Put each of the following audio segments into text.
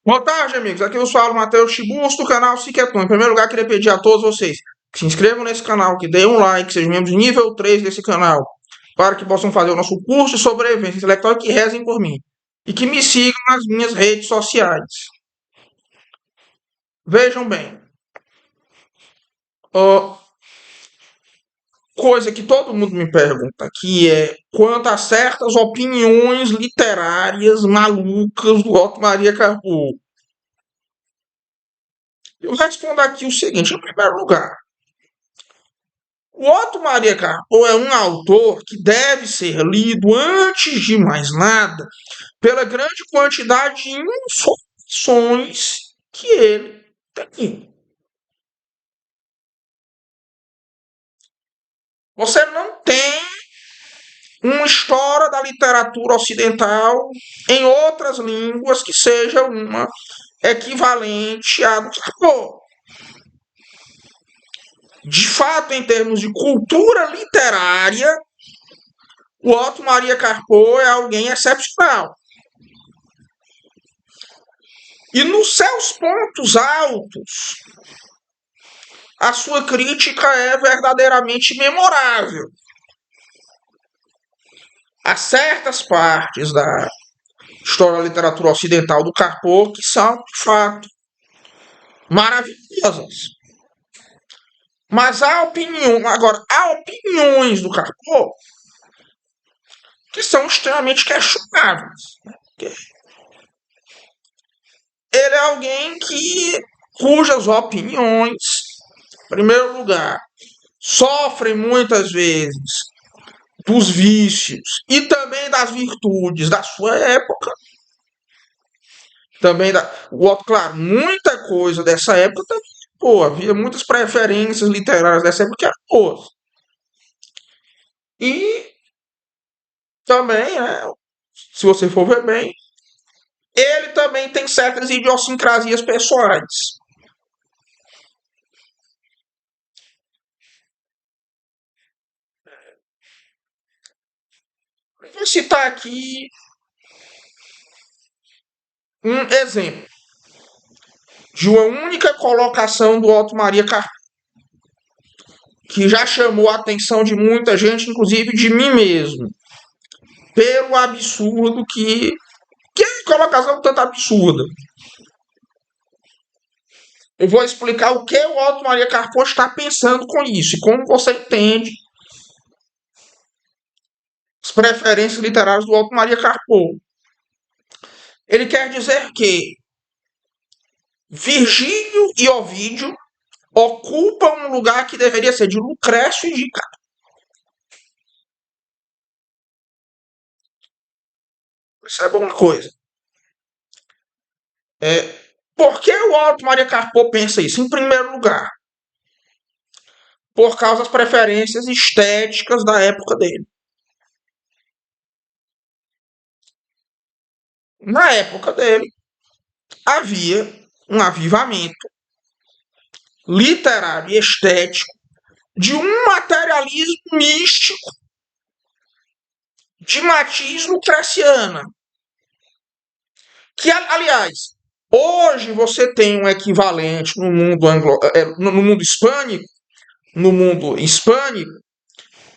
Boa tarde, amigos. Aqui eu falo Matheus Tiburcio do canal Siqueton. Em primeiro lugar, queria pedir a todos vocês que se inscrevam nesse canal, que deem um like, sejam membros de nível 3 desse canal, para que possam fazer o nosso curso de sobrevivência intelectual e que rezem por mim. E que me sigam nas minhas redes sociais. Vejam bem, ó, coisa que todo mundo me pergunta, que é quanto a certas opiniões literárias malucas do Otto Maria Carpo. Eu respondo aqui o seguinte, em primeiro lugar. O Otto Maria Carpo é um autor que deve ser lido, antes de mais nada, pela grande quantidade de informações que ele tem. Você não tem uma história da literatura ocidental em outras línguas que seja uma equivalente à do Carpo. De fato, em termos de cultura literária, o Otto Maria Carpo é alguém excepcional. E nos seus pontos altos, a sua crítica é verdadeiramente memorável. Há certas partes da história da literatura ocidental do Carpo que são, de fato, maravilhosas. Mas há opiniões do Carpo que são extremamente questionáveis. Ele é alguém cujas opiniões, em primeiro lugar, sofrem muitas vezes dos vícios e também das virtudes da sua época. Também claro, muita coisa dessa época também, pô, havia muitas preferências literárias dessa época que eram boas. E também, né, se você for ver bem, ele também tem certas idiosincrasias pessoais. Vou citar aqui um exemplo de uma única colocação do Otto Maria Carpo, que já chamou a atenção de muita gente, inclusive de mim mesmo, pelo absurdo que é uma colocação tanto absurda. Eu vou explicar o que o Otto Maria Carpo está pensando com isso e como você entende as preferências literárias do Otto Maria Carpo. Ele quer dizer que Virgílio e Ovídio ocupam um lugar que deveria ser de Lucrécio e de Cato. Perceba uma coisa. Por que o Otto Maria Carpo pensa isso? Em primeiro lugar, por causa das preferências estéticas da época dele. Na época dele, havia um avivamento literário e estético de um materialismo místico de matiz lucreciana. Que, aliás, hoje você tem um equivalente no mundo hispânico,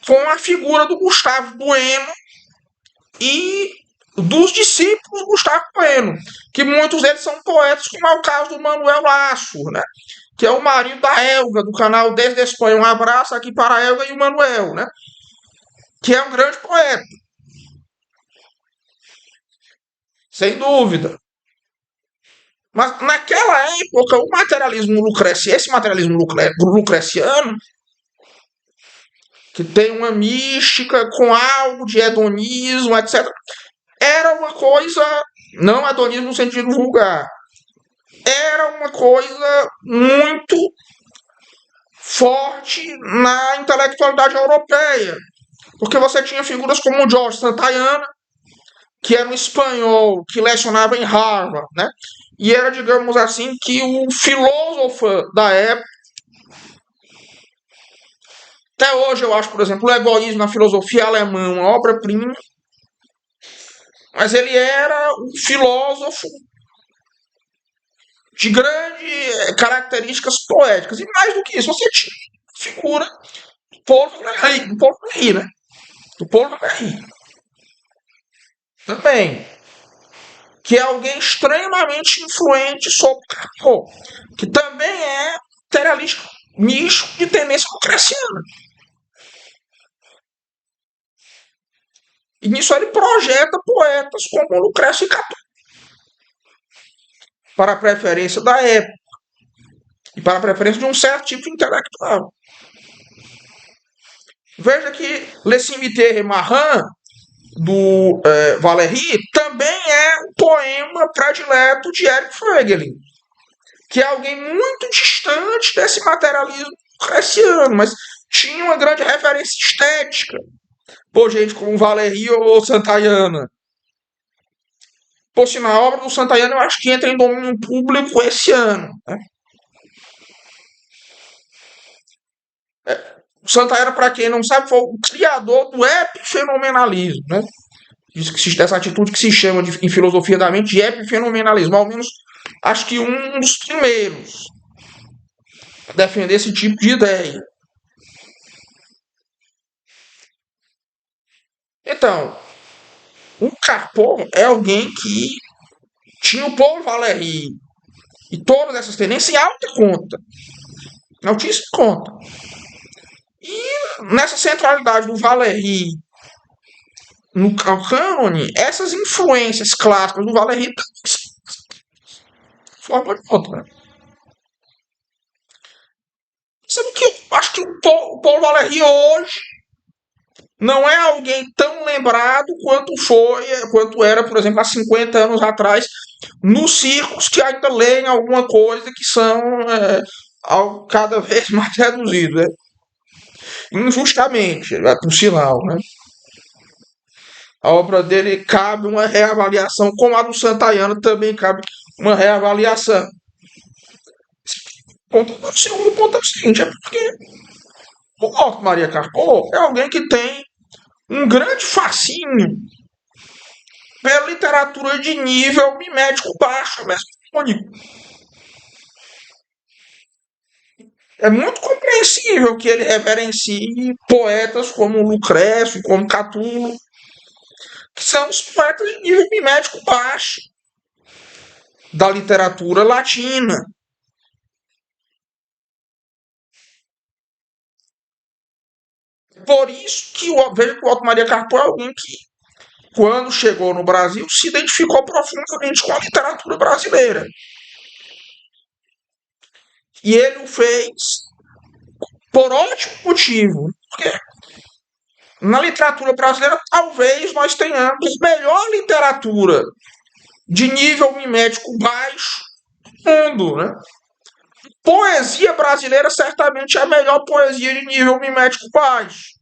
com a figura do Gustavo Bueno e dos discípulos do Gustavo Bueno, que muitos deles são poetas, como é o caso do Manuel Lasso, né? Que é o marido da Elga, do canal Desde a Espanha. Um abraço aqui para a Elga e o Manuel, né? Que é um grande poeta. Sem dúvida. Mas naquela época, o materialismo lucreciano, esse materialismo lucreciano, que tem uma mística com algo de hedonismo, etc., era uma coisa, não hedonismo no sentido vulgar, era uma coisa muito forte na intelectualidade europeia. Porque você tinha figuras como o George Santayana, que era um espanhol que lecionava em Harvard, né? E era, digamos assim, que o filósofo da época. Até hoje eu acho, por exemplo, o egoísmo na filosofia alemã uma obra-prima. Mas ele era um filósofo de grandes características poéticas. E mais do que isso, você tinha a figura do Paulo Valéry, né? Do Paulo Valéry também, que é alguém extremamente influente sobre o Carpo, que também é materialista místico de tendência lucreciana. E nisso ele projeta poetas como Lucrécio e Cato, para a preferência da época e para a preferência de um certo tipo de intelectual. Veja que Le Cimetière Marran, do Valéry, também é um poema predileto de Eric Voegelin, que é alguém muito distante desse materialismo lucreciano, mas tinha uma grande referência estética. Por gente como Valéry ou Santayana. Por sinal, a obra do Santayana eu acho que entra em domínio público esse ano. Né? O Santayana, para quem não sabe, foi o criador do epifenomenalismo. Né? Dessa atitude que se chama em filosofia da mente de epifenomenalismo. Ao menos, acho que um dos primeiros a defender esse tipo de ideia. Então, o Carpo é alguém que tinha o Paul Valéry e todas essas tendências em alta conta. Altíssima conta. E nessa centralidade do Valéry no cânone, essas influências clássicas do Valéry formam outra. Sabe que eu acho que o Paul Valéry hoje não é alguém tão lembrado quanto era, por exemplo, há 50 anos atrás, nos circos que ainda leem alguma coisa que são cada vez mais reduzidos. Né? Injustamente, por sinal. Né? A obra dele cabe uma reavaliação, como a do Santayana também cabe uma reavaliação. O segundo ponto é o seguinte, é porque o Otto Maria Carpo é alguém que tem um grande fascínio pela literatura de nível mimético baixo, mesmo único. É muito compreensível que ele reverencie poetas como Lucrécio, como Catulo, que são os poetas de nível mimético baixo da literatura latina. Por isso que veja que o Otto Maria Carpo é alguém que, quando chegou no Brasil, se identificou profundamente com a literatura brasileira. E ele o fez por ótimo motivo. Porque na literatura brasileira, talvez nós tenhamos melhor literatura de nível mimético baixo do mundo. Né? Poesia brasileira certamente é a melhor poesia de nível mimético baixo.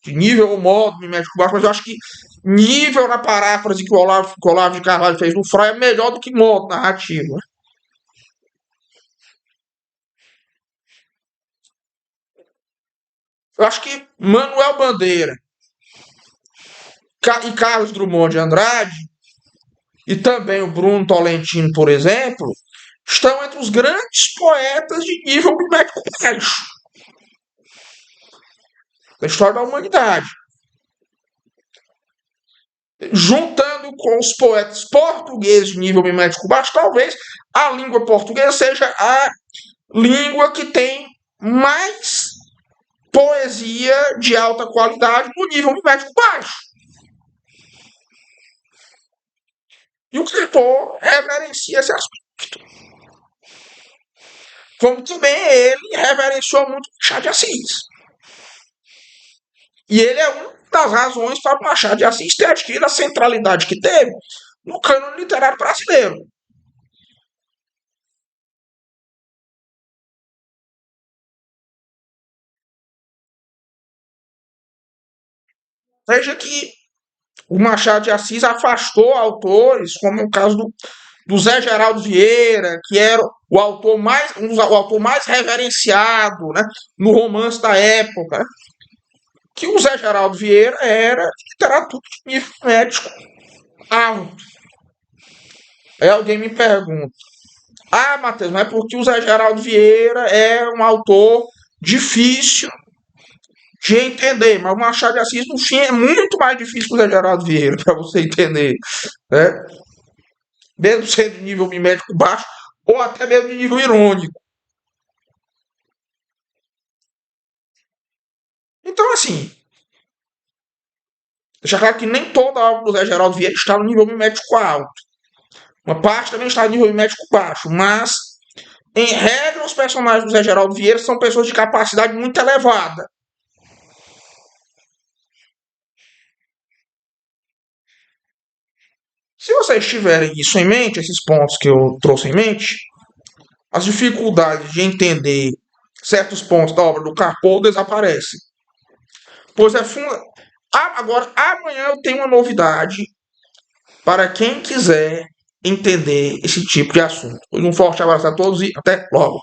De nível ou modo mimético baixo, mas eu acho que nível na paráfrase que o Olavo de Carvalho fez no Freud é melhor do que modo narrativo. Eu acho que Manuel Bandeira e Carlos Drummond de Andrade, e também o Bruno Tolentino, por exemplo, estão entre os grandes poetas de nível mimético baixo da história da humanidade. Juntando com os poetas portugueses de nível mimético baixo, talvez a língua portuguesa seja a língua que tem mais poesia de alta qualidade no nível mimético baixo. E o Carpo reverencia esse aspecto. Como também ele reverenciou muito Machado de Assis. E ele é uma das razões para o Machado de Assis ter adquirido a centralidade que teve no cânone literário brasileiro. Veja que o Machado de Assis afastou autores, como o caso do Zé Geraldo Vieira, que era o autor mais reverenciado, né, no romance da época. Né? Que o Zé Geraldo Vieira era literatura de nível médico alto. Aí alguém me pergunta, Ah, Matheus, mas é porque o Zé Geraldo Vieira é um autor difícil de entender, mas o Machado de Assis, no fim, é muito mais difícil que o Zé Geraldo Vieira, para você entender, né? Mesmo sendo de nível mimético baixo, ou até mesmo de nível irônico. Então, assim, deixa claro que nem toda a obra do Zé Geraldo Vieira está no nível mimético alto. Uma parte também está no nível mimético baixo, mas, em regra, os personagens do Zé Geraldo Vieira são pessoas de capacidade muito elevada. Se vocês tiverem isso em mente, esses pontos que eu trouxe em mente, as dificuldades de entender certos pontos da obra do Carpo desaparecem. Pois é funda... Agora, amanhã eu tenho uma novidade para quem quiser entender esse tipo de assunto. Um forte abraço a todos e até logo.